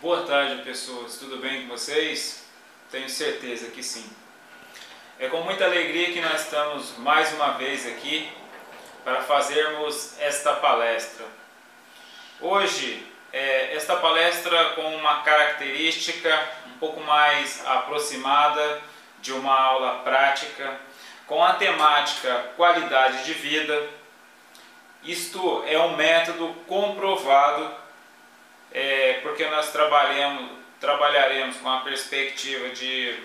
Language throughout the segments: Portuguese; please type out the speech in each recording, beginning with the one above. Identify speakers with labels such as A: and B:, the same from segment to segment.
A: Boa tarde, pessoas. Tudo bem com vocês? Tenho certeza que sim. É com muita alegria que nós estamos mais uma vez aqui para fazermos esta palestra. Hoje, esta palestra com uma característica um pouco mais aproximada de uma aula prática, com a temática qualidade de vida. Isto é um método comprovado, porque nós trabalharemos com a perspectiva de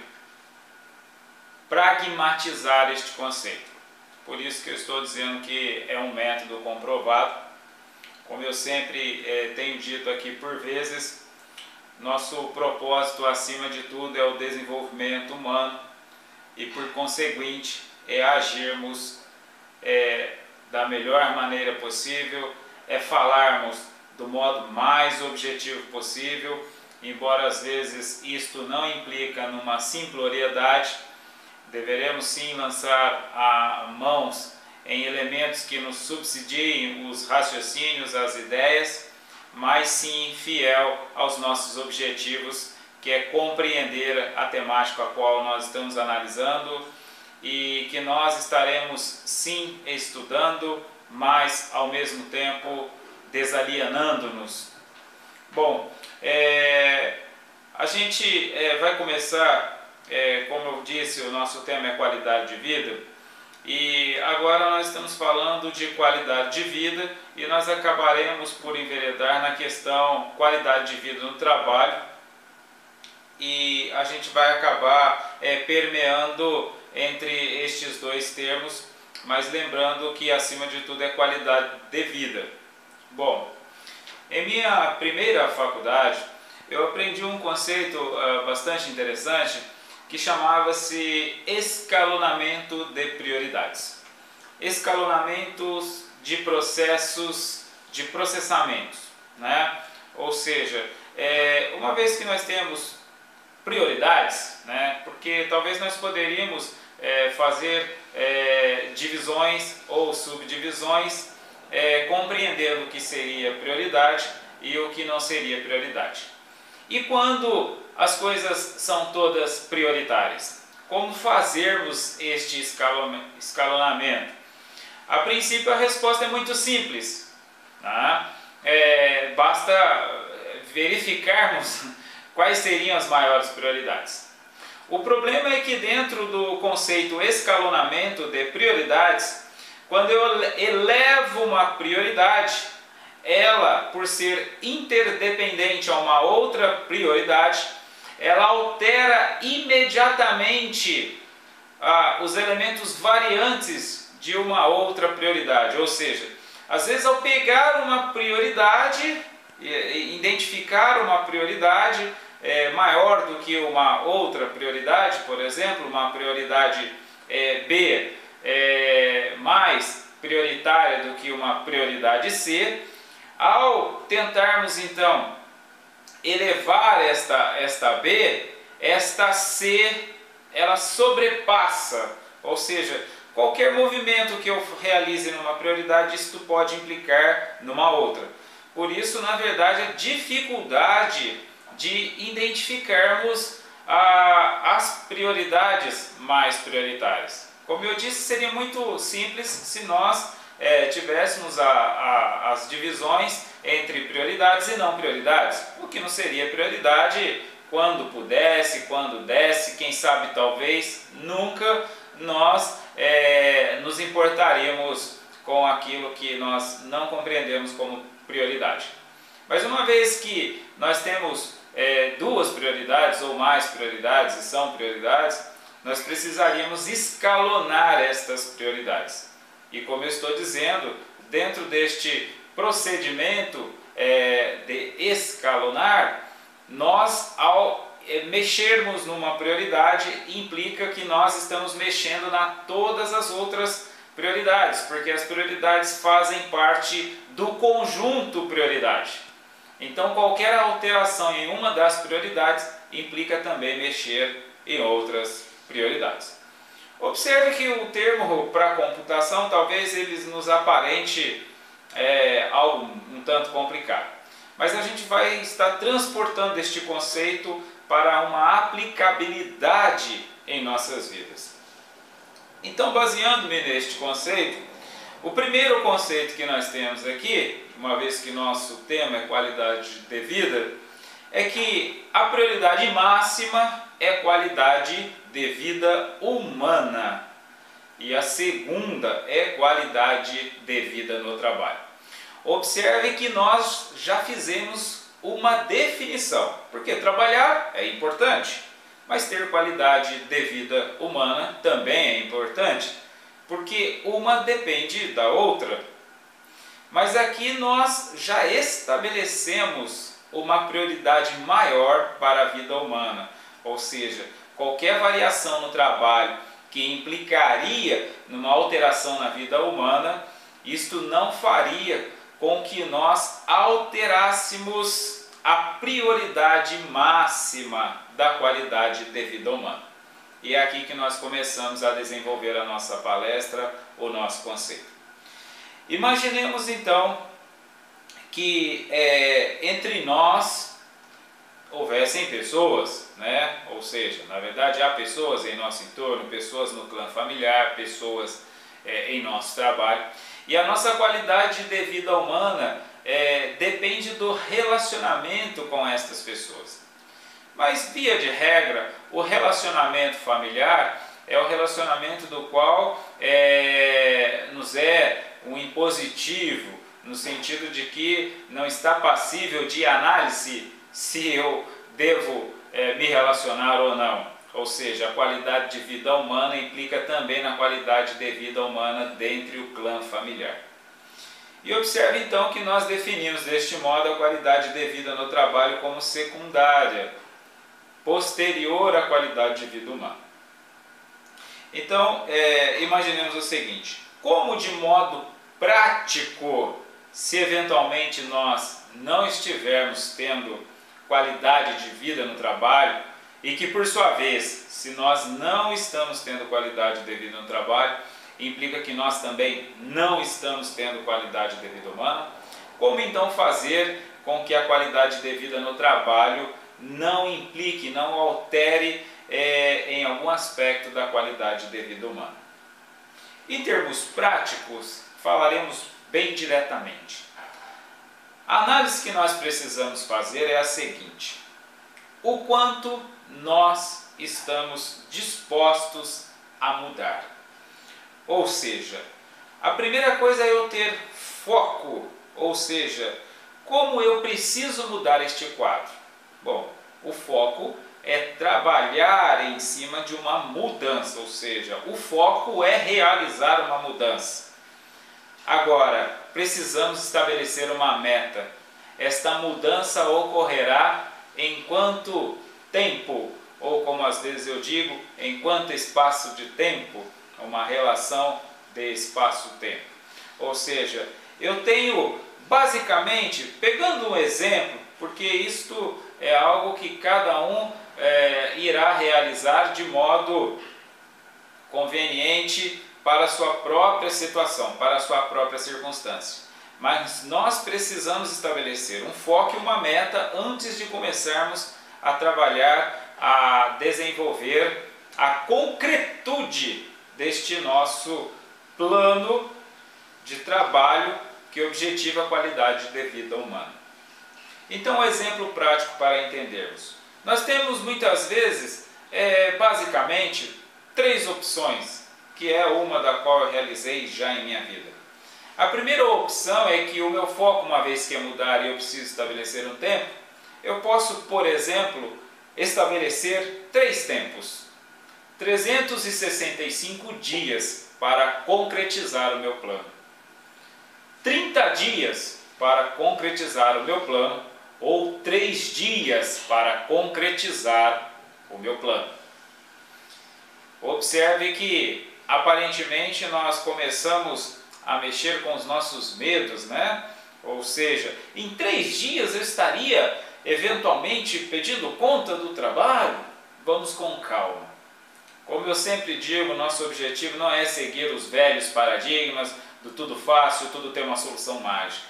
A: pragmatizar este conceito. Por isso que eu estou dizendo que é um método comprovado. Como eu sempre tenho dito aqui por vezes, nosso propósito acima de tudo é o desenvolvimento humano e, por conseguinte, é agirmos da melhor maneira possível, é falarmos do modo mais objetivo possível, embora às vezes isto não implica numa simploriedade. Deveremos sim lançar mãos em elementos que nos subsidiem os raciocínios, as ideias, mas sim fiel aos nossos objetivos, que é compreender a temática a qual nós estamos analisando e que nós estaremos sim estudando, mas ao mesmo tempo desalienando-nos. Bom, a gente vai começar, como eu disse, o nosso tema é qualidade de vida, e agora nós estamos falando de qualidade de vida e nós acabaremos por enveredar na questão qualidade de vida no trabalho, e a gente vai acabar permeando entre estes dois termos, mas lembrando que acima de tudo é qualidade de vida. Bom, em minha primeira faculdade eu aprendi um conceito bastante interessante que chamava-se escalonamento de prioridades. Escalonamentos de processos de processamentos, né? Ou seja, uma vez que nós temos prioridades, né? Porque talvez nós poderíamos fazer divisões ou subdivisões, compreendendo o que seria prioridade e o que não seria prioridade. E quando as coisas são todas prioritárias, como fazermos este escalonamento? A princípio a resposta é muito simples, tá? Basta verificarmos quais seriam as maiores prioridades. O problema é que dentro do conceito escalonamento de prioridades, quando eu elevo uma prioridade, ela, por ser interdependente a uma outra prioridade, ela altera imediatamente os elementos variantes de uma outra prioridade. Ou seja, às vezes ao pegar uma prioridade, identificar uma prioridade maior do que uma outra prioridade, por exemplo, uma prioridade B mais prioritária do que uma prioridade C, ao tentarmos então elevar esta B, esta C, ela sobrepassa, ou seja, qualquer movimento que eu realize numa prioridade, isto pode implicar numa outra. Por isso, na verdade, a dificuldade de identificarmos as prioridades mais prioritárias. Como eu disse, seria muito simples se nós tivéssemos as divisões entre prioridades e não prioridades, o que não seria prioridade quando pudesse, quando desse, quem sabe talvez nunca nós nos importaríamos com aquilo que nós não compreendemos como prioridade. Mas uma vez que nós temos duas prioridades ou mais prioridades, e são prioridades, nós precisaríamos escalonar estas prioridades. E como eu estou dizendo, dentro deste procedimento de escalonar, nós ao mexermos numa prioridade implica que nós estamos mexendo todas as outras prioridades, porque as prioridades fazem parte do conjunto prioridade. Então qualquer alteração em uma das prioridades implica também mexer em outras prioridades. Observe que o termo para computação talvez ele nos aparente algo um tanto complicado. mas a gente vai estar transportando este conceito para uma aplicabilidade em nossas vidas. Então, baseando-me neste conceito, o primeiro conceito que nós temos aqui, uma vez que nosso tema é qualidade de vida, é que a prioridade máxima é qualidade de vida humana e a segunda é qualidade de vida no trabalho. Observe que nós já fizemos uma definição, porque trabalhar é importante, mas ter qualidade de vida humana também é importante, porque uma depende da outra. Mas aqui nós já estabelecemos uma prioridade maior para a vida humana, ou seja, qualquer variação no trabalho que implicaria numa alteração na vida humana, isto não faria com que nós alterássemos a prioridade máxima da qualidade de vida humana. E é aqui que nós começamos a desenvolver a nossa palestra, o nosso conceito. Imaginemos então que entre nós houvessem pessoas, né? Ou seja, na verdade há pessoas em nosso entorno, pessoas no clã familiar, pessoas em nosso trabalho. E a nossa qualidade de vida humana depende do relacionamento com estas pessoas. Mas, via de regra, o relacionamento familiar é o relacionamento do qual nos é um impositivo, no sentido de que não está passível de análise se eu devo me relacionar ou não. Ou seja, a qualidade de vida humana implica também na qualidade de vida humana dentro do clã familiar. E observe então que nós definimos deste modo a qualidade de vida no trabalho como secundária, posterior à qualidade de vida humana. Então, imaginemos o seguinte: como de modo prático, se eventualmente nós não estivermos tendo qualidade de vida no trabalho, e que por sua vez, se nós não estamos tendo qualidade de vida no trabalho, implica que nós também não estamos tendo qualidade de vida humana, como então fazer com que a qualidade de vida no trabalho não implique, não altere em algum aspecto da qualidade de vida humana? Em termos práticos, falaremos bem diretamente. A análise que nós precisamos fazer é a seguinte: o quanto nós estamos dispostos a mudar. Ou seja, a primeira coisa é eu ter foco, ou seja, como eu preciso mudar este quadro? Bom, o foco é trabalhar em cima de uma mudança, ou seja, o foco é realizar uma mudança. Agora, precisamos estabelecer uma meta. Esta mudança ocorrerá em quanto tempo? Ou como às vezes eu digo, em quanto espaço de tempo? Uma relação de espaço-tempo. Ou seja, eu tenho basicamente, pegando um exemplo, porque isto é algo que cada um irá realizar de modo conveniente para a sua própria situação, para a sua própria circunstância. Mas nós precisamos estabelecer um foco e uma meta antes de começarmos a trabalhar, a desenvolver a concretude deste nosso plano de trabalho que objetiva a qualidade de vida humana. Então, um exemplo prático para entendermos. Nós temos muitas vezes, basicamente, 3 opções, que é uma da qual eu realizei já em minha vida. A primeira opção é que o meu foco, uma vez que é mudar e eu preciso estabelecer um tempo, eu posso, por exemplo, estabelecer 3 tempos. 365 dias para concretizar o meu plano. 30 dias para concretizar o meu plano, ou 3 dias para concretizar o meu plano. Observe que aparentemente nós começamos a mexer com os nossos medos, né? Ou seja, em 3 dias eu estaria eventualmente pedindo conta do trabalho? Vamos com calma. Como eu sempre digo, nosso objetivo não é seguir os velhos paradigmas do tudo fácil, tudo tem uma solução mágica.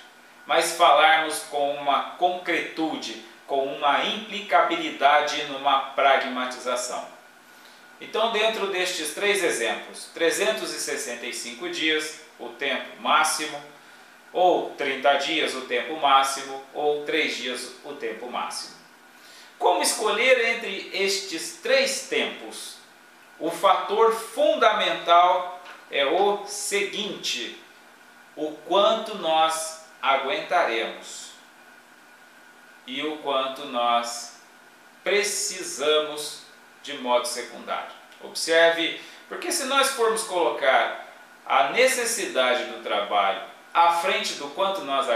A: mas falarmos com uma concretude, com uma implicabilidade numa pragmatização. Então, dentro destes 3 exemplos, 365 dias, o tempo máximo, ou 30 dias, o tempo máximo, ou 3 dias, o tempo máximo. Como escolher entre estes 3 tempos? O fator fundamental é o seguinte: o quanto nós aguentaremos e o quanto nós precisamos de modo secundário. Observe, porque se nós formos colocar a necessidade do trabalho à frente do quanto nós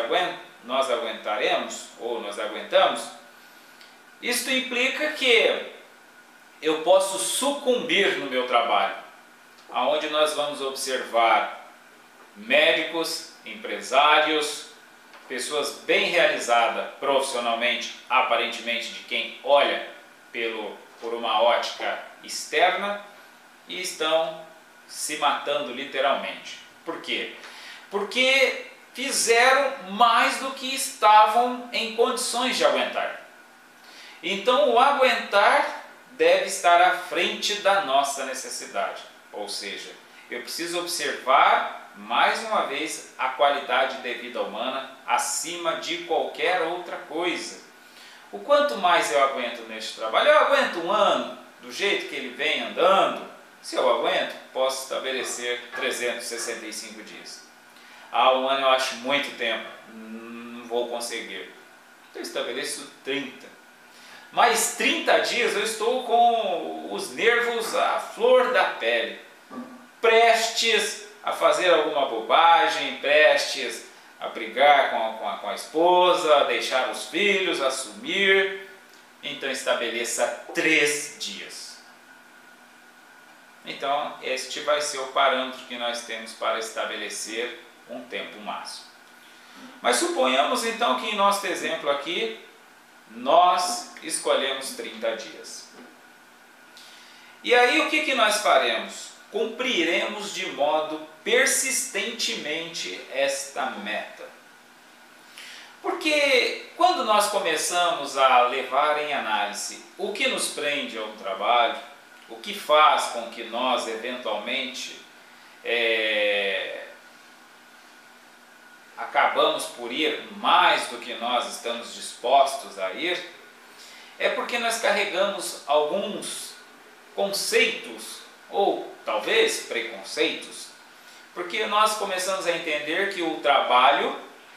A: aguentaremos ou nós aguentamos, isto implica que eu posso sucumbir no meu trabalho, aonde nós vamos observar médicos, empresários, pessoas bem realizadas profissionalmente, aparentemente de quem olha por uma ótica externa, e estão se matando literalmente. Por quê? Porque fizeram mais do que estavam em condições de aguentar. Então o aguentar deve estar à frente da nossa necessidade. Ou seja, eu preciso observar mais uma vez a qualidade de vida humana acima de qualquer outra coisa. O quanto mais eu aguento neste trabalho, eu aguento um ano do jeito que ele vem andando. Se eu aguento, posso estabelecer 365 dias. Um ano eu acho muito tempo, não vou conseguir. Então eu estabeleço 30. Mais 30 dias eu estou com os nervos à flor da pele, prestes a fazer alguma bobagem, prestes a brigar com a esposa, a deixar os filhos, assumir. Então estabeleça 3 dias. Então este vai ser o parâmetro que nós temos para estabelecer um tempo máximo. Mas suponhamos então que em nosso exemplo aqui, nós escolhemos 30 dias. E aí o que nós faremos? Cumpriremos de modo persistentemente esta meta. Porque quando nós começamos a levar em análise o que nos prende ao trabalho, o que faz com que nós eventualmente acabamos por ir mais do que nós estamos dispostos a ir, é porque nós carregamos alguns conceitos, ou talvez preconceitos, porque nós começamos a entender que o trabalho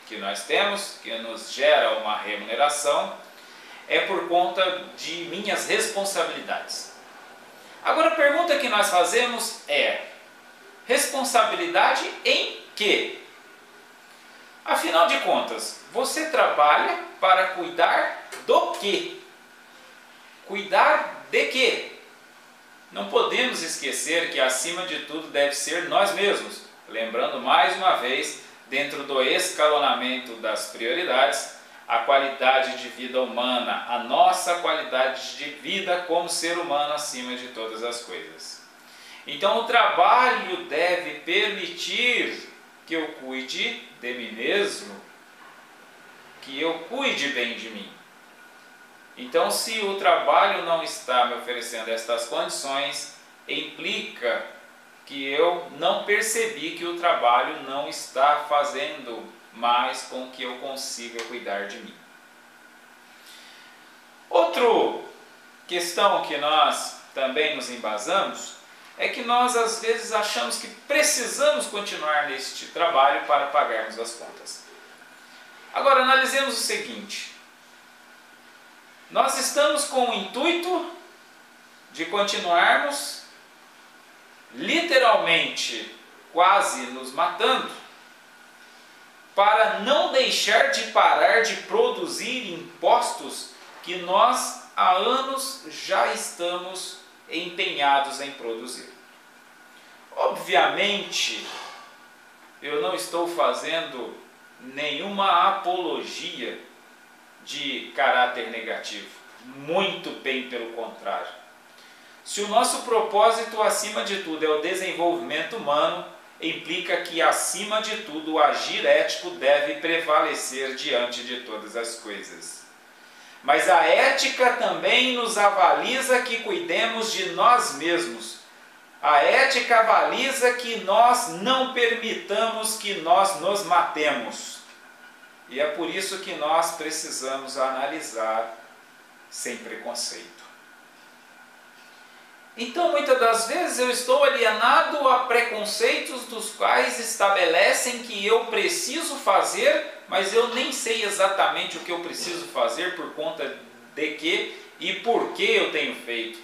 A: que nós temos, que nos gera uma remuneração, é por conta de minhas responsabilidades. Agora a pergunta que nós fazemos é: responsabilidade em quê? Afinal de contas, você trabalha para cuidar do quê? Cuidar de quê? Não podemos esquecer que acima de tudo deve ser nós mesmos. Lembrando mais uma vez, dentro do escalonamento das prioridades, a qualidade de vida humana, a nossa qualidade de vida como ser humano acima de todas as coisas. Então o trabalho deve permitir que eu cuide de mim mesmo, que eu cuide bem de mim. Então, se o trabalho não está me oferecendo estas condições, implica que eu não percebi que o trabalho não está fazendo mais com que eu consiga cuidar de mim. Outra questão que nós também nos embasamos é que nós às vezes achamos que precisamos continuar neste trabalho para pagarmos as contas. Agora analisemos o seguinte: nós estamos com o intuito de continuarmos literalmente quase nos matando para não deixar de parar de produzir impostos que nós há anos já estamos empenhados em produzir. Obviamente, eu não estou fazendo nenhuma apologia de caráter negativo, muito bem pelo contrário. Se o nosso propósito acima de tudo é o desenvolvimento humano, implica que, acima de tudo, o agir ético deve prevalecer diante de todas as coisas. Mas a ética também nos avaliza que cuidemos de nós mesmos. A ética avaliza que nós não permitamos que nós nos matemos. E é por isso que nós precisamos analisar sem preconceito. Então, muitas das vezes eu estou alienado a preconceitos dos quais estabelecem que eu preciso fazer, mas eu nem sei exatamente o que eu preciso fazer, por conta de que e por que eu tenho feito.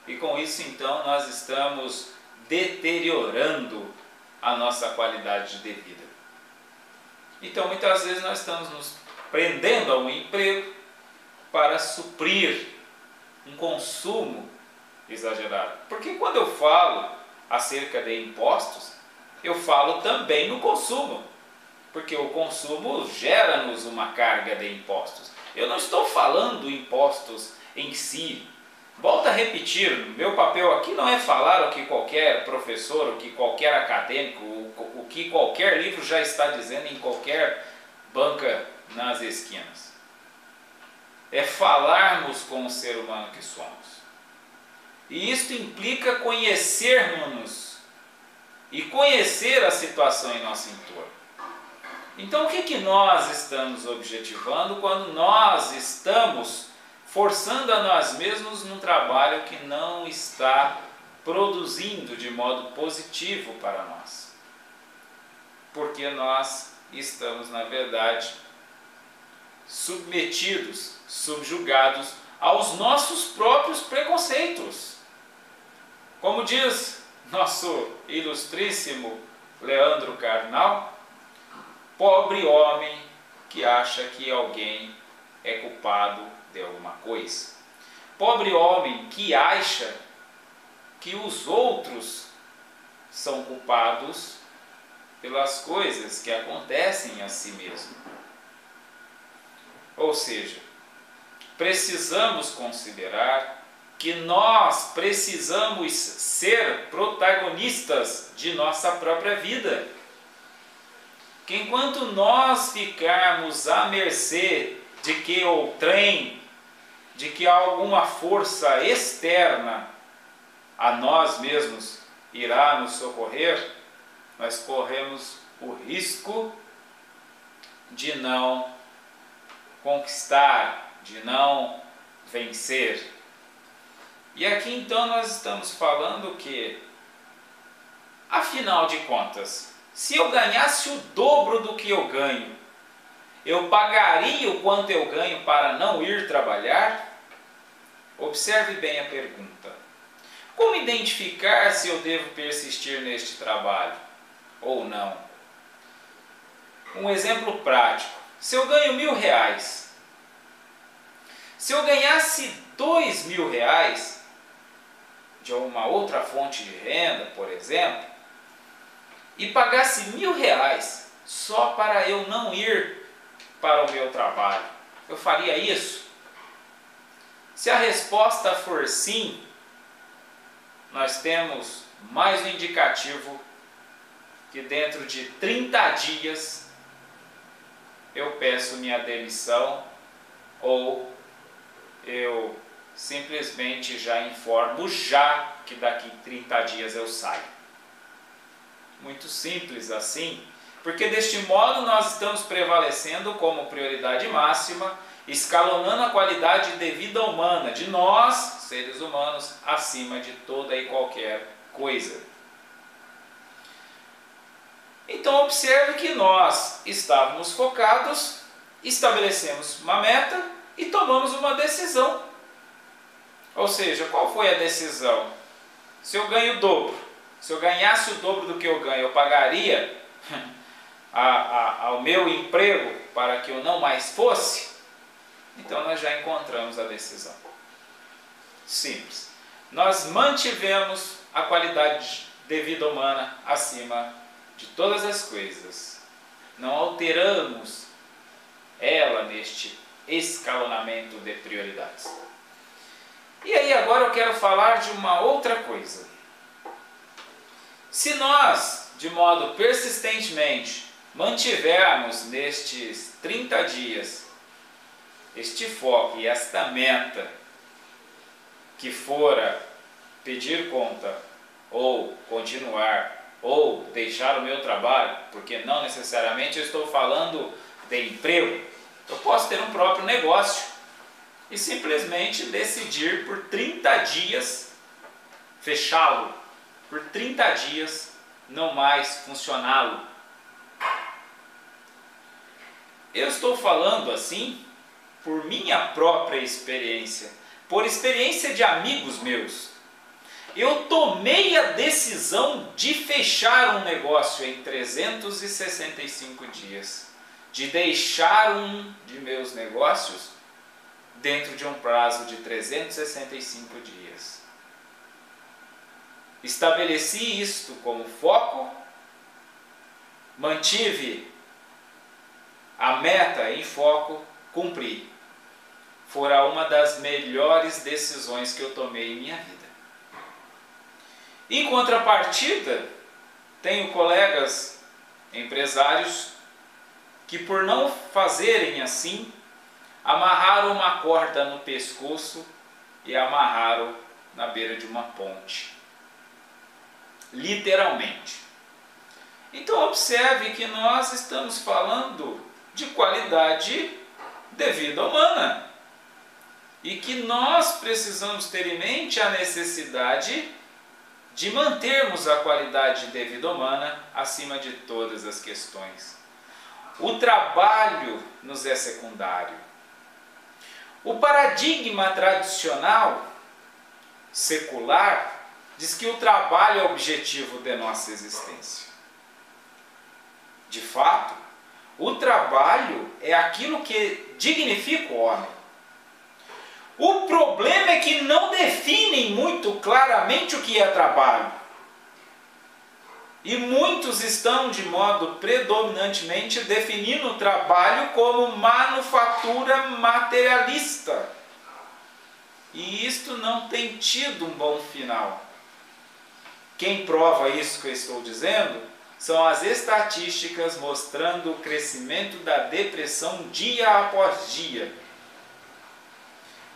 A: E com isso, então, nós estamos deteriorando a nossa qualidade de vida. Então, muitas vezes nós estamos nos prendendo a um emprego para suprir um consumo exagerado. Porque quando eu falo acerca de impostos, eu falo também no consumo. Porque o consumo gera-nos uma carga de impostos. Eu não estou falando impostos em si. Volto a repetir, meu papel aqui não é falar o que qualquer professor, o que qualquer acadêmico, o que qualquer livro já está dizendo em qualquer banca nas esquinas. É falarmos com o ser humano que somos. E isto implica conhecermos-nos e conhecer a situação em nosso entorno. Então, o que nós estamos objetivando quando nós estamos forçando a nós mesmos num trabalho que não está produzindo de modo positivo para nós? Porque nós estamos, na verdade, submetidos, subjugados aos nossos próprios preconceitos. Como diz nosso ilustríssimo Leandro Carnal, pobre homem que acha que alguém é culpado de alguma coisa. Pobre homem que acha que os outros são culpados pelas coisas que acontecem a si mesmo. Ou seja, precisamos considerar que nós precisamos ser protagonistas de nossa própria vida. Que enquanto nós ficarmos à mercê de que outrem, de que alguma força externa a nós mesmos irá nos socorrer, nós corremos o risco de não conquistar, de não vencer. E aqui então nós estamos falando que, afinal de contas, se eu ganhasse o dobro do que eu ganho, eu pagaria o quanto eu ganho para não ir trabalhar? Observe bem a pergunta. Como identificar se eu devo persistir neste trabalho ou não? Um exemplo prático. Se eu ganho R$1.000, se eu ganhasse R$2.000 de uma outra fonte de renda, por exemplo, e pagasse R$1.000 só para eu não ir para o meu trabalho, eu faria isso? Se a resposta for sim, nós temos mais um indicativo que dentro de 30 dias eu peço minha demissão ou eu simplesmente já informo que daqui 30 dias eu saio. Muito simples assim, porque deste modo nós estamos prevalecendo como prioridade máxima, escalonando a qualidade de vida humana, de nós, seres humanos, acima de toda e qualquer coisa. Então observe que nós estávamos focados, estabelecemos uma meta e tomamos uma decisão. Ou seja, qual foi a decisão? Se eu ganho o dobro, se eu ganhasse o dobro do que eu ganho, eu pagaria ao meu emprego para que eu não mais fosse? Então nós já encontramos a decisão. Simples. Nós mantivemos a qualidade de vida humana acima de todas as coisas. Não alteramos ela neste escalonamento de prioridades. E aí agora eu quero falar de uma outra coisa. Se nós de modo persistentemente, mantivermos nestes 30 dias este foco e esta meta, que fora pedir conta, ou continuar, ou deixar o meu trabalho, porque não necessariamente eu estou falando de emprego, eu posso ter um próprio negócio e simplesmente decidir por 30 dias fechá-lo, por 30 dias não mais funcioná-lo. Eu estou falando assim por minha própria experiência, por experiência de amigos meus. Eu tomei a decisão de fechar um negócio em 365 dias, de deixar um de meus negócios dentro de um prazo de 365 dias. Estabeleci isto como foco, mantive a meta em foco, cumpri. Fora uma das melhores decisões que eu tomei em minha vida. Em contrapartida, tenho colegas empresários que, por não fazerem assim, amarraram uma corda no pescoço e amarraram na beira de uma ponte. Literalmente. Então observe que nós estamos falando de qualidade de vida humana e que nós precisamos ter em mente a necessidade de mantermos a qualidade de vida humana acima de todas as questões. O trabalho nos é secundário. O paradigma tradicional, secular, diz que o trabalho é o objetivo de nossa existência. De fato, o trabalho é aquilo que dignifica o homem. O problema é que não definem muito claramente o que é trabalho. E muitos estão, de modo predominantemente, definindo o trabalho como manufatura materialista. E isto não tem tido um bom final. Quem prova isso que eu estou dizendo são as estatísticas mostrando o crescimento da depressão dia após dia.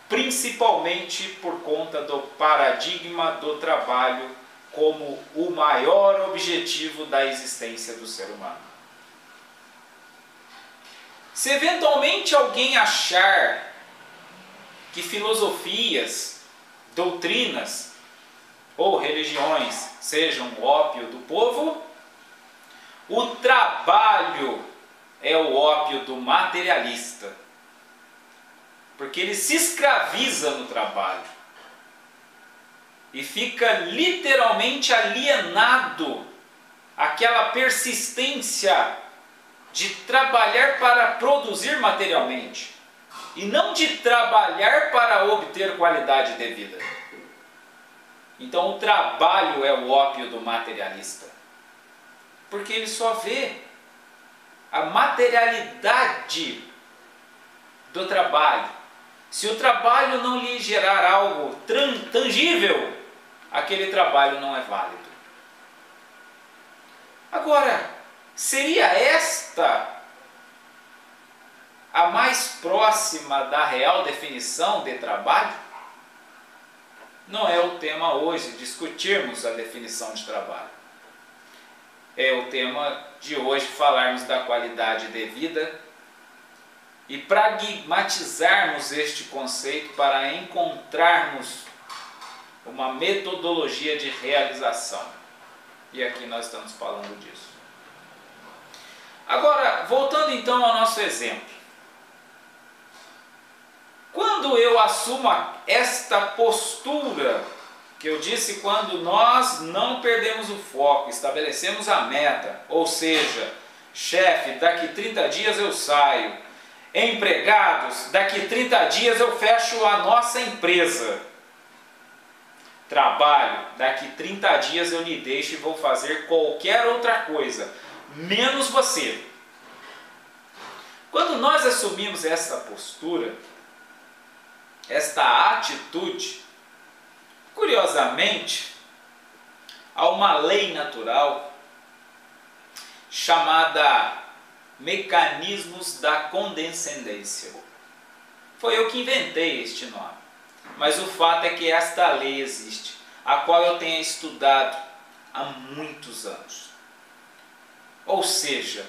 A: Principalmente por conta do paradigma do trabalho como o maior objetivo da existência do ser humano. Se eventualmente alguém achar que filosofias, doutrinas ou religiões sejam o ópio do povo, o trabalho é o ópio do materialista, porque ele se escraviza no trabalho e fica literalmente alienado àquela persistência de trabalhar para produzir materialmente e não de trabalhar para obter qualidade de vida. Então o trabalho é o ópio do materialista, porque ele só vê a materialidade do trabalho. Se o trabalho não lhe gerar algo tangível, aquele trabalho não é válido. Agora, seria esta a mais próxima da real definição de trabalho? Não é o tema hoje discutirmos a definição de trabalho. É o tema de hoje falarmos da qualidade de vida e pragmatizarmos este conceito para encontrarmos uma metodologia de realização. E aqui nós estamos falando disso. Agora, voltando então ao nosso exemplo. Quando eu assumo esta postura, que eu disse, quando nós não perdemos o foco, estabelecemos a meta, ou seja, chefe, daqui 30 dias eu saio, empregados, daqui 30 dias eu fecho a nossa empresa, trabalho, daqui 30 dias eu lhe deixo e vou fazer qualquer outra coisa, menos você. Quando nós assumimos esta postura, esta atitude, curiosamente, há uma lei natural chamada Mecanismos da Condescendência. Foi eu que inventei este nome, mas o fato é que esta lei existe, a qual eu tenho estudado há muitos anos. Ou seja,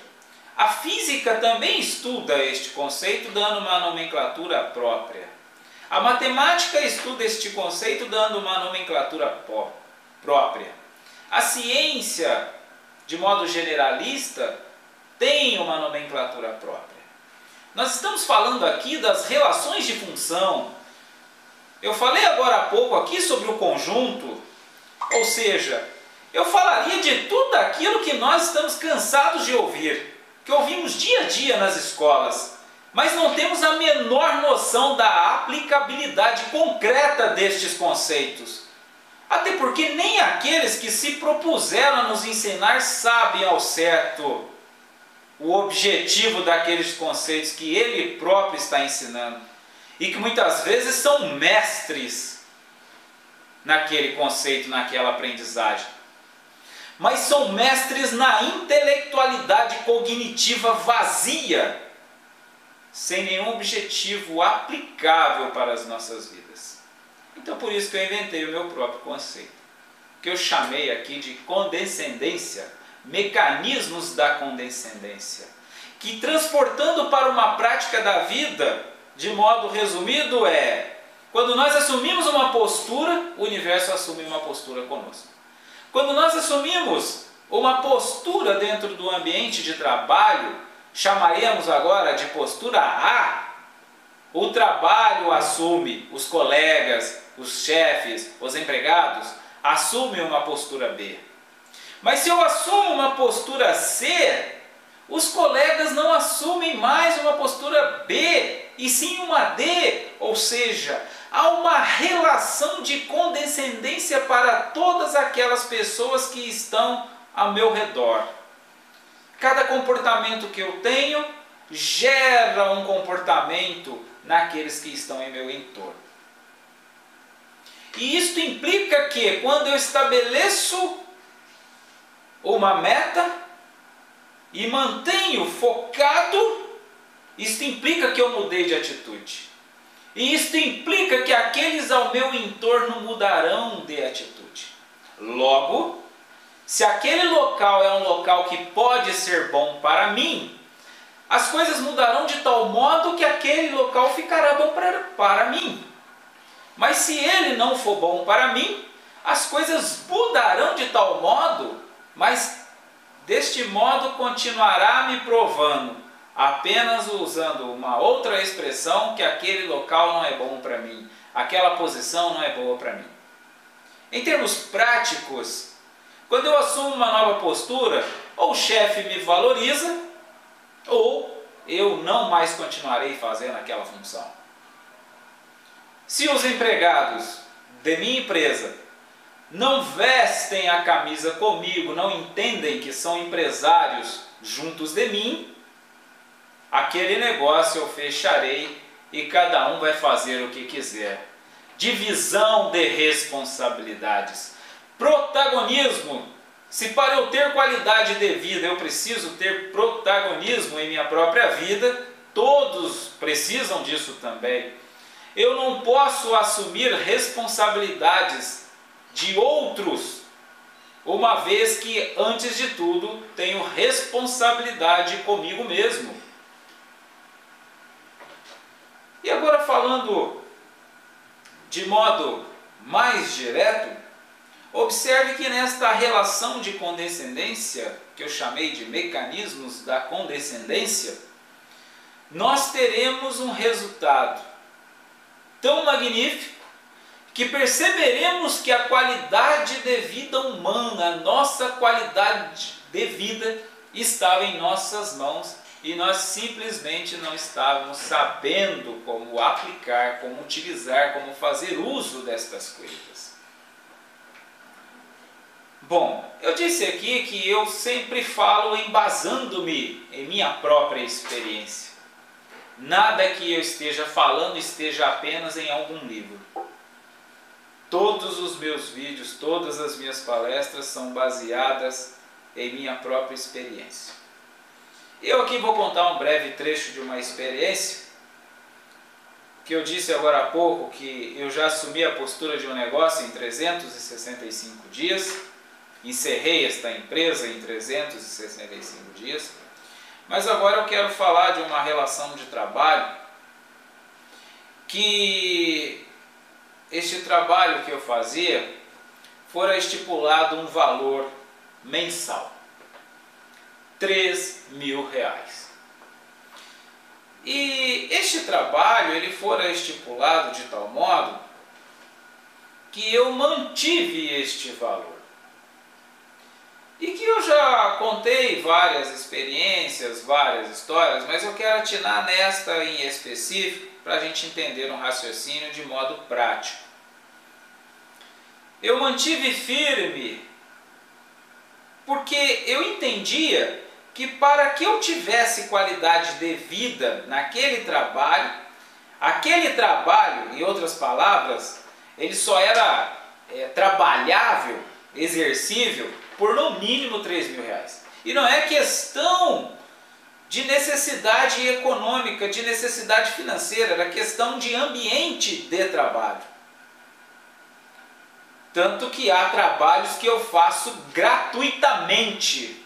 A: a física também estuda este conceito dando uma nomenclatura própria. A matemática estuda este conceito dando uma nomenclatura própria. A ciência, de modo generalista, tem uma nomenclatura própria. Nós estamos falando aqui das relações de função. Eu falei agora há pouco aqui sobre o conjunto, ou seja, eu falaria de tudo aquilo que nós estamos cansados de ouvir, que ouvimos dia a dia nas escolas, mas não temos a menor noção da aplicabilidade concreta destes conceitos. Até porque nem aqueles que se propuseram a nos ensinar sabem ao certo o objetivo daqueles conceitos que ele próprio está ensinando, e que muitas vezes são mestres naquele conceito, naquela aprendizagem. Mas são mestres na intelectualidade cognitiva vazia, sem nenhum objetivo aplicável para as nossas vidas. Então por isso que eu inventei o meu próprio conceito, que eu chamei aqui de condescendência, mecanismos da condescendência, que transportando para uma prática da vida, de modo resumido, quando nós assumimos uma postura, o universo assume uma postura conosco. Quando nós assumimos uma postura dentro do ambiente de trabalho, chamaremos agora de postura A, o trabalho assume, os colegas, os chefes, os empregados, assumem uma postura B. Mas se eu assumo uma postura C, os colegas não assumem mais uma postura B, e sim uma D, ou seja, há uma relação de condescendência para todas aquelas pessoas que estão ao meu redor. Cada comportamento que eu tenho gera um comportamento naqueles que estão em meu entorno. E isto implica que quando eu estabeleço uma meta e mantenho focado, isto implica que eu mudei de atitude. E isto implica que aqueles ao meu entorno mudarão de atitude. Logo, se aquele local é um local que pode ser bom para mim, as coisas mudarão de tal modo que aquele local ficará bom para mim. Mas se ele não for bom para mim, as coisas mudarão de tal modo, mas deste modo continuará me provando, apenas usando uma outra expressão, que aquele local não é bom para mim, aquela posição não é boa para mim. Em termos práticos, quando eu assumo uma nova postura, ou o chefe me valoriza, ou eu não mais continuarei fazendo aquela função. Se os empregados de minha empresa não vestem a camisa comigo, não entendem que são empresários juntos de mim, aquele negócio eu fecharei e cada um vai fazer o que quiser. Divisão de responsabilidades. Protagonismo. Se para eu ter qualidade de vida eu preciso ter protagonismo em minha própria vida, todos precisam disso também. Eu não posso assumir responsabilidades de outros, uma vez que, antes de tudo, tenho responsabilidade comigo mesmo. E agora, falando de modo mais direto, observe que nesta relação de condescendência, que eu chamei de mecanismos da condescendência, nós teremos um resultado tão magnífico que perceberemos que a qualidade de vida humana, a nossa qualidade de vida, estava em nossas mãos e nós simplesmente não estávamos sabendo como aplicar, como utilizar, como fazer uso destas coisas. Bom, eu disse aqui que eu sempre falo embasando-me em minha própria experiência. Nada que eu esteja falando esteja apenas em algum livro. Todos os meus vídeos, todas as minhas palestras são baseadas em minha própria experiência. Eu aqui vou contar um breve trecho de uma experiência que eu disse agora há pouco que eu já assumi a postura de um negócio em 365 dias, encerrei esta empresa em 365 dias, mas agora eu quero falar de uma relação de trabalho que este trabalho que eu fazia fora estipulado um valor mensal, R$3.000. E este trabalho ele fora estipulado de tal modo que eu mantive este valor. E que eu já contei várias experiências, várias histórias, mas eu quero atinar nesta em específico para a gente entender um raciocínio de modo prático. Eu mantive firme porque eu entendia que para que eu tivesse qualidade de vida naquele trabalho, aquele trabalho, em outras palavras, ele só era trabalhável, exercível, por no mínimo R$3.000. E não é questão de necessidade econômica, de necessidade financeira, era questão de ambiente de trabalho. Tanto que há trabalhos que eu faço gratuitamente.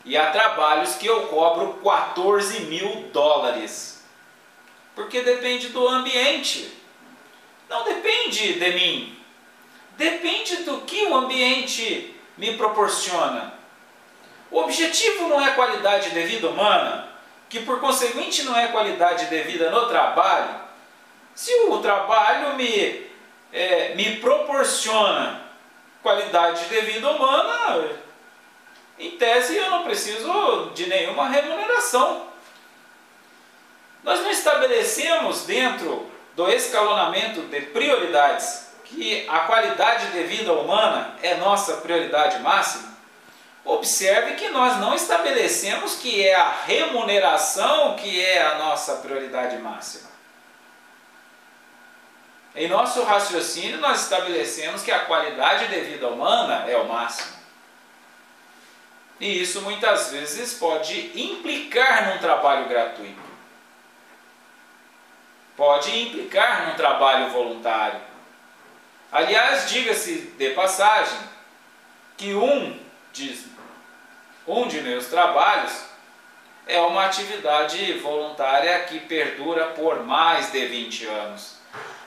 A: E há trabalhos que eu cobro $14.000. Porque depende do ambiente. Não depende de mim. Depende do que o ambiente me proporciona. O objetivo não é qualidade de vida humana, que por conseguinte não é qualidade de vida no trabalho. Se o trabalho me proporciona qualidade de vida humana, em tese eu não preciso de nenhuma remuneração. Nós não estabelecemos dentro do escalonamento de prioridades que a qualidade de vida humana é nossa prioridade máxima. Observe que nós não estabelecemos que é a remuneração que é a nossa prioridade máxima. Em nosso raciocínio nós estabelecemos que a qualidade de vida humana é o máximo. E isso muitas vezes pode implicar num trabalho gratuito. Pode implicar num trabalho voluntário. Aliás, diga-se de passagem que um de meus trabalhos é uma atividade voluntária que perdura por mais de 20 anos,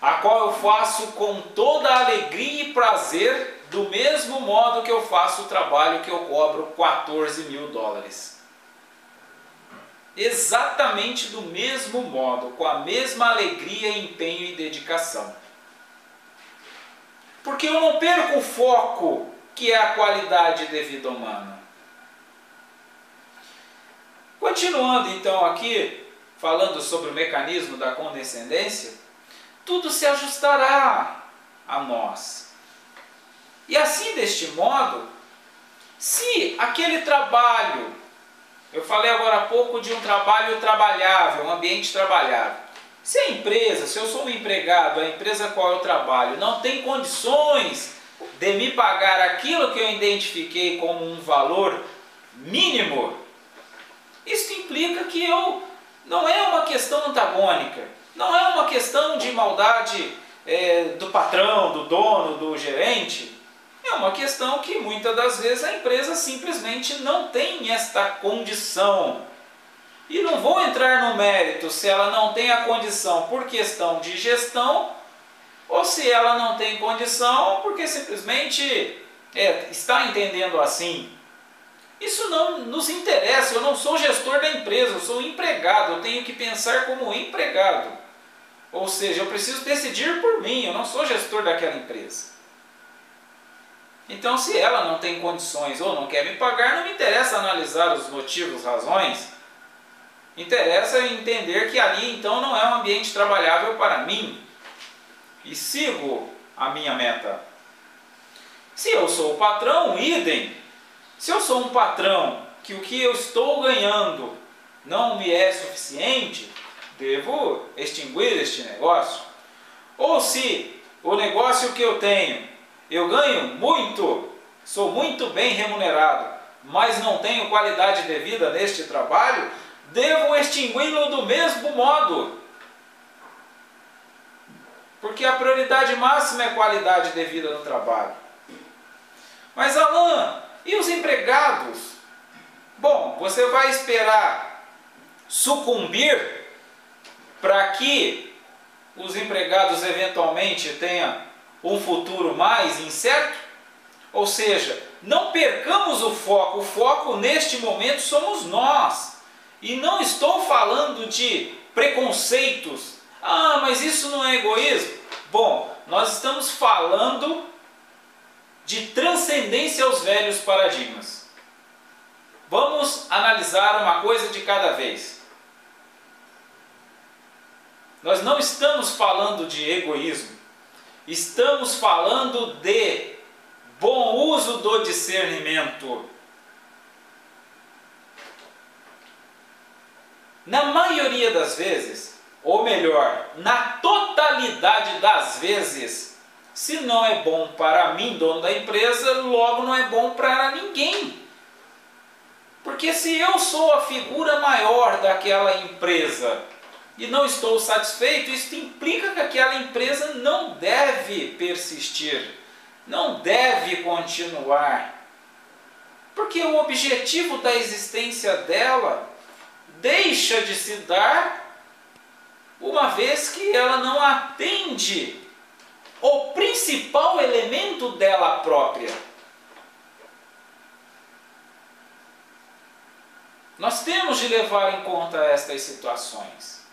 A: a qual eu faço com toda a alegria e prazer, do mesmo modo que eu faço o trabalho que eu cobro $14.000. Exatamente do mesmo modo, com a mesma alegria, empenho e dedicação. Porque eu não perco o foco, que é a qualidade de vida humana. Continuando então aqui, falando sobre o mecanismo da condescendência, tudo se ajustará a nós. E assim, deste modo, se aquele trabalho, eu falei agora há pouco de um trabalho trabalhável, um ambiente trabalhável. Se a empresa, se eu sou um empregado, a empresa a qual eu trabalho, não tem condições de me pagar aquilo que eu identifiquei como um valor mínimo, isso implica que não é uma questão antagônica, não é uma questão de maldade do patrão, do dono, do gerente. É uma questão que muitas das vezes a empresa simplesmente não tem esta condição. E não vou entrar no mérito se ela não tem a condição por questão de gestão ou se ela não tem condição porque simplesmente está entendendo assim. Isso não nos interessa, eu não sou gestor da empresa, eu sou um empregado, eu tenho que pensar como empregado. Ou seja, eu preciso decidir por mim, eu não sou gestor daquela empresa. Então, se ela não tem condições ou não quer me pagar, não me interessa analisar os motivos, razões. Interessa entender que ali então não é um ambiente trabalhável para mim. E sigo a minha meta. Se eu sou o patrão, idem. Se eu sou um patrão que o que eu estou ganhando não me é suficiente, devo extinguir este negócio. Ou se o negócio que eu tenho, eu ganho muito sou muito bem remunerado, mas não tenho qualidade de vida neste trabalho, devo extingui-lo do mesmo modo. Porque a prioridade máxima é qualidade de vida no trabalho. Mas Alain, e os empregados? Bom, você vai esperar sucumbir para que os empregados eventualmente tenham um futuro mais incerto? Ou seja, não percamos o foco neste momento somos nós. E não estou falando de preconceitos. Ah, mas isso não é egoísmo? Bom, nós estamos falando de transcendência aos velhos paradigmas. Vamos analisar uma coisa de cada vez. Nós não estamos falando de egoísmo. Estamos falando de bom uso do discernimento. Na maioria das vezes, ou melhor, na totalidade das vezes, se não é bom para mim, dono da empresa, logo não é bom para ninguém. Porque se eu sou a figura maior daquela empresa e não estou satisfeito, isso implica que aquela empresa não deve persistir, não deve continuar. Porque o objetivo da existência dela deixa de se dar uma vez que ela não atende o principal elemento dela própria. Nós temos de levar em conta estas situações.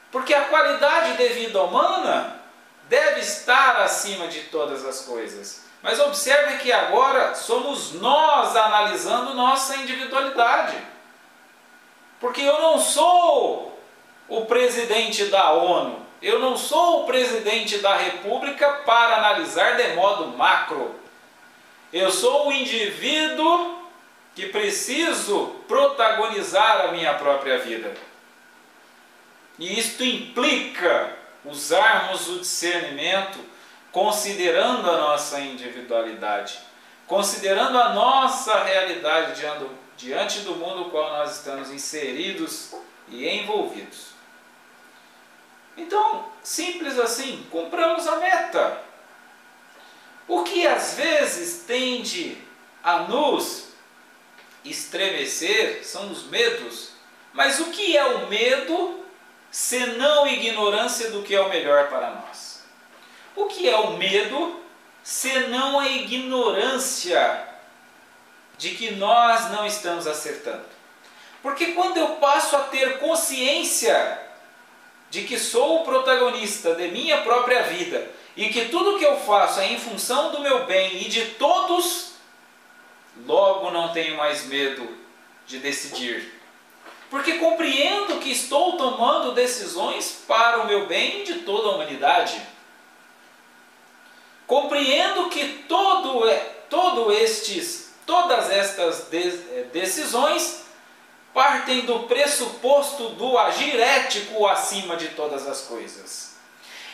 A: Porque a qualidade de vida humana deve estar acima de todas as coisas. Mas observe que agora somos nós analisando nossa individualidade. Porque eu não sou o presidente da ONU, eu não sou o presidente da República para analisar de modo macro. Eu sou o indivíduo que preciso protagonizar a minha própria vida. E isto implica usarmos o discernimento considerando a nossa individualidade, considerando a nossa realidade diante do mundo no qual nós estamos inseridos e envolvidos. Então, simples assim, cumpramos a meta. O que às vezes tende a nos estremecer são os medos. Mas o que é o medo, senão ignorância do que é o melhor para nós? O que é o medo, senão a ignorância de que nós não estamos acertando? Porque quando eu passo a ter consciência de que sou o protagonista de minha própria vida e que tudo que eu faço é em função do meu bem e de todos, logo não tenho mais medo de decidir. Porque compreendo que estou tomando decisões para o meu bem e de toda a humanidade. Compreendo que todas estas decisões partem do pressuposto do agir ético acima de todas as coisas.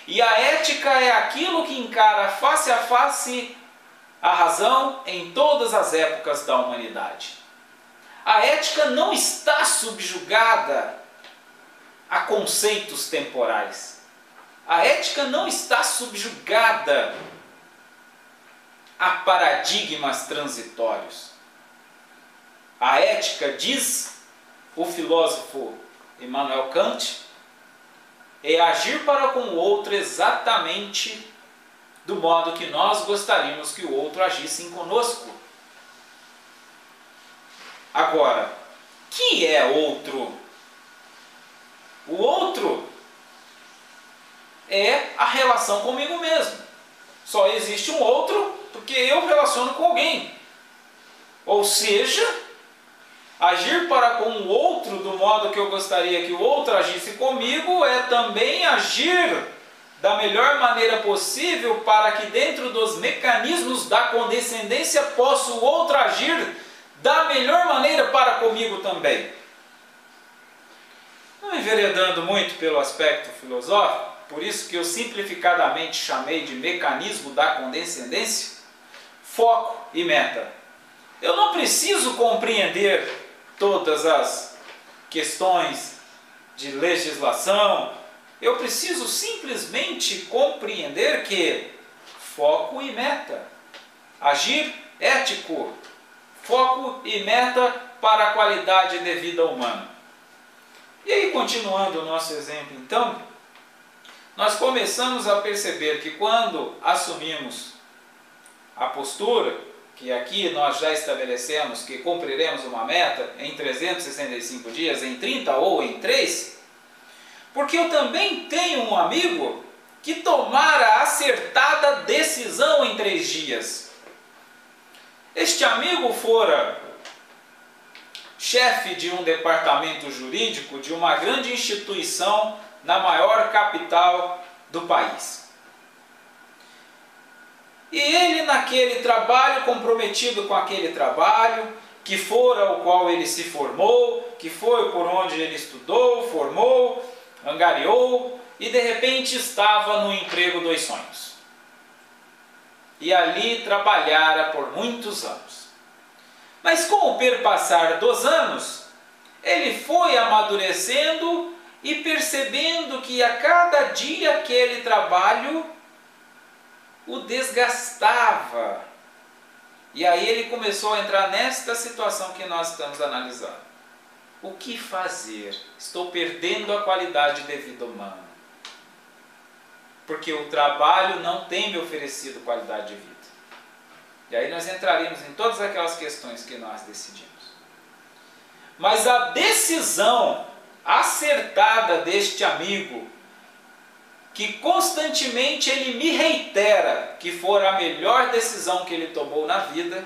A: E a ética é aquilo que encara face a face a razão em todas as épocas da humanidade. A ética não está subjugada a conceitos temporais. A ética não está subjugada a paradigmas transitórios. A ética, diz o filósofo Immanuel Kant, é agir para com o outro exatamente do modo que nós gostaríamos que o outro agisse conosco. Agora, que é outro? O outro é a relação comigo mesmo. Só existe um outro porque eu relaciono com alguém. Ou seja, agir para com o outro do modo que eu gostaria que o outro agisse comigo é também agir da melhor maneira possível para que dentro dos mecanismos da condescendência possa o outro agir da melhor maneira para comigo também. Não enveredando muito pelo aspecto filosófico, por isso que eu simplificadamente chamei de mecanismo da condescendência, foco e meta. Eu não preciso compreender todas as questões de legislação, eu preciso simplesmente compreender que foco e meta, agir ético, foco e meta para a qualidade de vida humana. E aí, continuando o nosso exemplo, então, nós começamos a perceber que quando assumimos a postura, que aqui nós já estabelecemos que cumpriremos uma meta em 365 dias, em 30 ou em 3, porque eu também tenho um amigo que tomara a acertada decisão em 3 dias. Este amigo fora chefe de um departamento jurídico de uma grande instituição na maior capital do país. E ele naquele trabalho, comprometido com aquele trabalho, que fora o qual ele se formou, que foi por onde ele estudou, formou, angariou, e de repente estava no emprego dos sonhos. E ali trabalhara por muitos anos. Mas com o perpassar dos anos, ele foi amadurecendo e percebendo que a cada dia aquele trabalho o desgastava. E aí ele começou a entrar nesta situação que nós estamos analisando. O que fazer? Estou perdendo a qualidade de vida humana. Porque o trabalho não tem me oferecido qualidade de vida. E aí nós entraríamos em todas aquelas questões que nós decidimos. Mas a decisão acertada deste amigo, que constantemente ele me reitera que fora a melhor decisão que ele tomou na vida,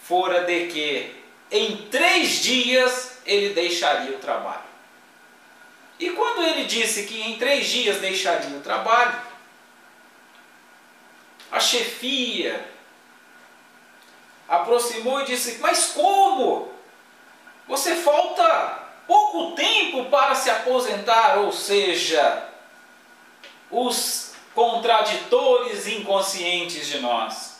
A: fora de que em 3 dias ele deixaria o trabalho. E quando ele disse que em 3 dias deixaria o trabalho, a chefia aproximou e disse: mas como? Você falta pouco tempo para se aposentar, ou seja, os contraditores inconscientes de nós,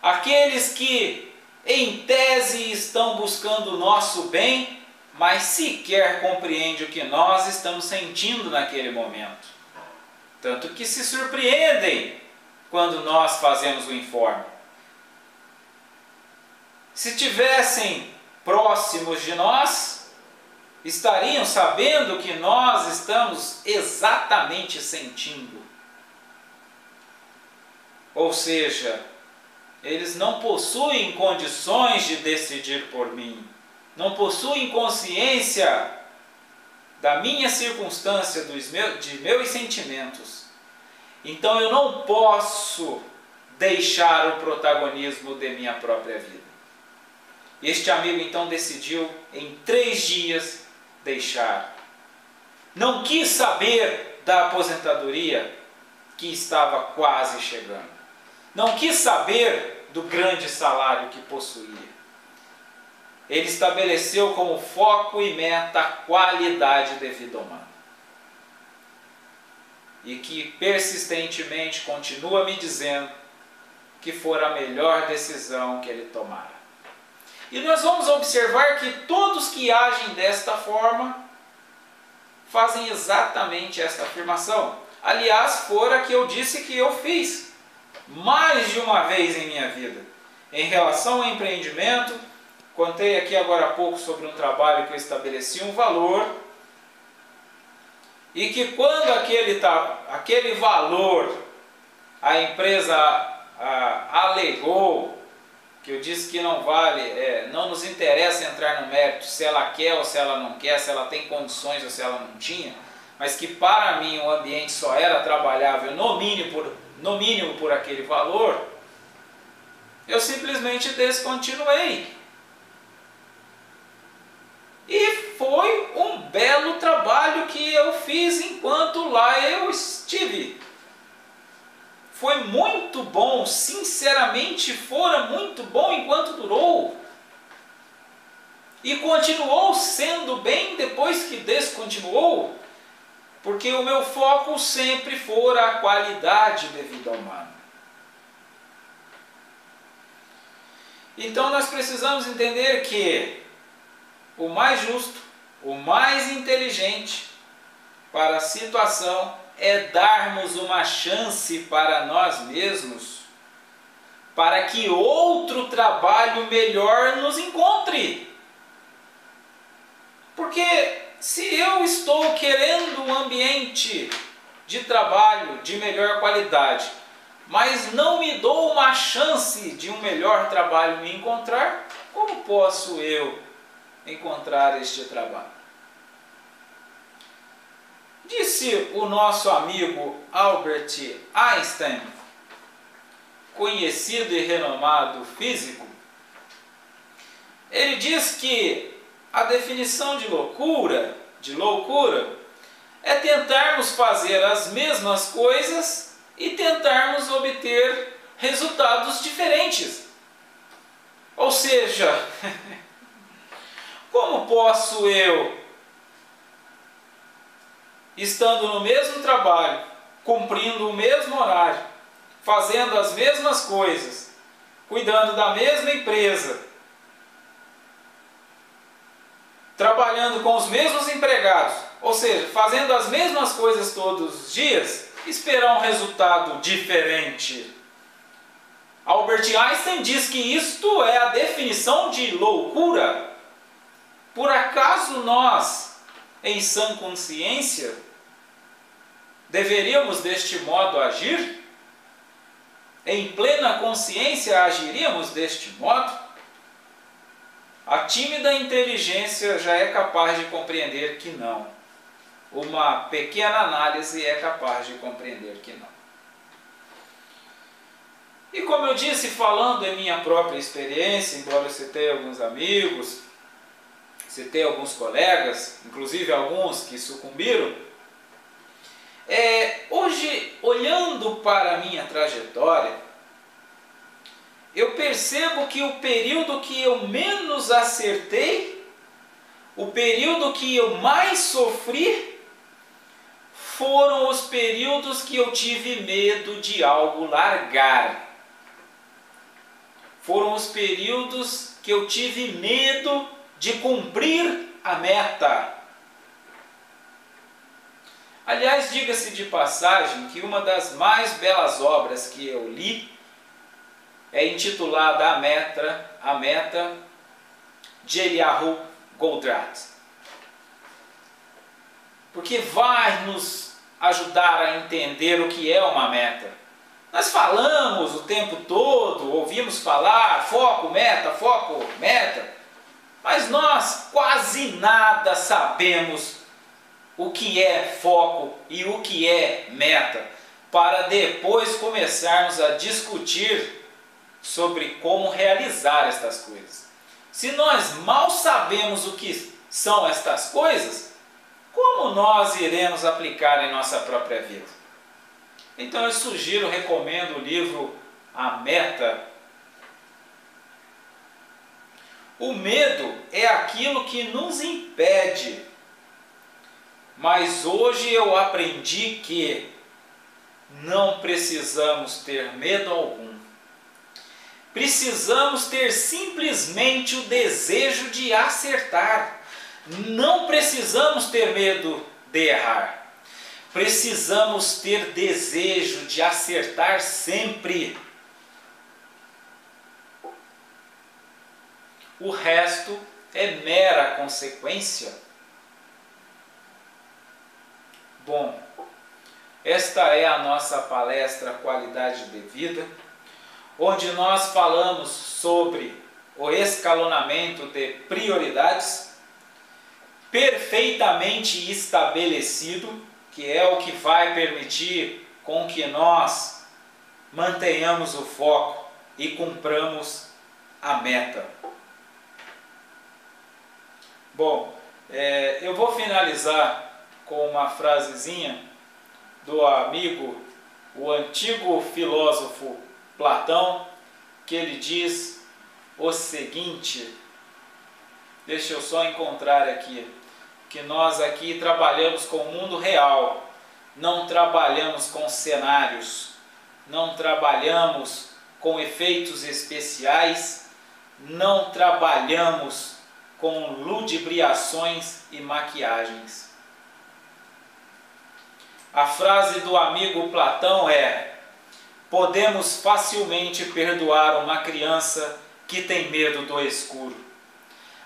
A: aqueles que em tese estão buscando o nosso bem, mas sequer compreendem o que nós estamos sentindo naquele momento. Tanto que se surpreendem quando nós fazemos o informe. Se tivessem próximos de nós, estariam sabendo o que nós estamos exatamente sentindo. Ou seja, eles não possuem condições de decidir por mim, não possuem consciência da minha circunstância, de meus sentimentos. Então eu não posso deixar o protagonismo de minha própria vida. Este amigo então decidiu em 3 dias deixar. Não quis saber da aposentadoria que estava quase chegando. Não quis saber do grande salário que possuía. Ele estabeleceu como foco e meta a qualidade de vida humana. E que persistentemente continua me dizendo que fora a melhor decisão que ele tomara. E nós vamos observar que todos que agem desta forma fazem exatamente esta afirmação. Aliás, fora que eu disse que eu fiz mais de uma vez em minha vida. Em relação ao empreendimento, contei aqui agora há pouco sobre um trabalho que eu estabeleci um valor, e que quando aquele valor a empresa alegou, que eu disse que não vale, não nos interessa entrar no mérito se ela quer ou se ela não quer, se ela tem condições ou se ela não tinha, mas que para mim o ambiente só era trabalhável no mínimo por aquele valor, eu simplesmente descontinuei. E foi um belo trabalho que eu fiz enquanto lá eu estive. Foi muito bom, sinceramente fora muito bom enquanto durou. E continuou sendo bem depois que descontinuou, porque o meu foco sempre fora a qualidade de vida humana. Então nós precisamos entender que o mais justo, o mais inteligente para a situação é darmos uma chance para nós mesmos, para que outro trabalho melhor nos encontre. Porque se eu estou querendo um ambiente de trabalho de melhor qualidade, mas não me dou uma chance de um melhor trabalho me encontrar, como posso eu encontrar este trabalho? Disse o nosso amigo Albert Einstein, conhecido e renomado físico, ele diz que a definição de loucura é tentarmos fazer as mesmas coisas e tentarmos obter resultados diferentes. Ou seja, como posso eu, estando no mesmo trabalho, cumprindo o mesmo horário, fazendo as mesmas coisas, cuidando da mesma empresa, trabalhando com os mesmos empregados, ou seja, fazendo as mesmas coisas todos os dias, esperar um resultado diferente? Albert Einstein diz que isto é a definição de loucura. Por acaso nós, em sã consciência, deveríamos deste modo agir? Em plena consciência agiríamos deste modo? A tímida inteligência já é capaz de compreender que não. Uma pequena análise é capaz de compreender que não. E como eu disse, falando em minha própria experiência, embora eu citei alguns amigos, citei alguns colegas, inclusive alguns que sucumbiram, hoje, olhando para a minha trajetória, eu percebo que o período que eu menos acertei, o período que eu mais sofri, foram os períodos que eu tive medo de algo largar. Foram os períodos que eu tive medo de cumprir a meta. Aliás, diga-se de passagem que uma das mais belas obras que eu li é intitulada A Meta, de Eliyahu Goldratt. Porque vai nos ajudar a entender o que é uma meta. Nós falamos o tempo todo, ouvimos falar, foco, meta, mas nós quase nada sabemos o que é foco e o que é meta, para depois começarmos a discutir sobre como realizar estas coisas. Se nós mal sabemos o que são estas coisas, como nós iremos aplicar em nossa própria vida? Então eu sugiro, recomendo o livro A Meta. O medo é aquilo que nos impede, mas hoje eu aprendi que não precisamos ter medo algum. Precisamos ter simplesmente o desejo de acertar. Não precisamos ter medo de errar. Precisamos ter desejo de acertar sempre. O resto é mera consequência. Bom, esta é a nossa palestra Qualidade de Vida, onde nós falamos sobre o escalonamento de prioridades perfeitamente estabelecido, que é o que vai permitir com que nós mantenhamos o foco e cumpramos a meta. Bom, eu vou finalizar com uma frasezinha do amigo, o antigo filósofo Platão, que ele diz o seguinte, deixa eu só encontrar aqui, que nós aqui trabalhamos com o mundo real, não trabalhamos com cenários, não trabalhamos com efeitos especiais, não trabalhamos com ludibriações e maquiagens. A frase do amigo Platão é: podemos facilmente perdoar uma criança que tem medo do escuro.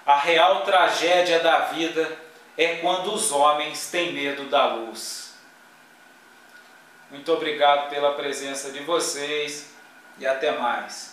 A: A real tragédia da vida é quando os homens têm medo da luz. Muito obrigado pela presença de vocês e até mais.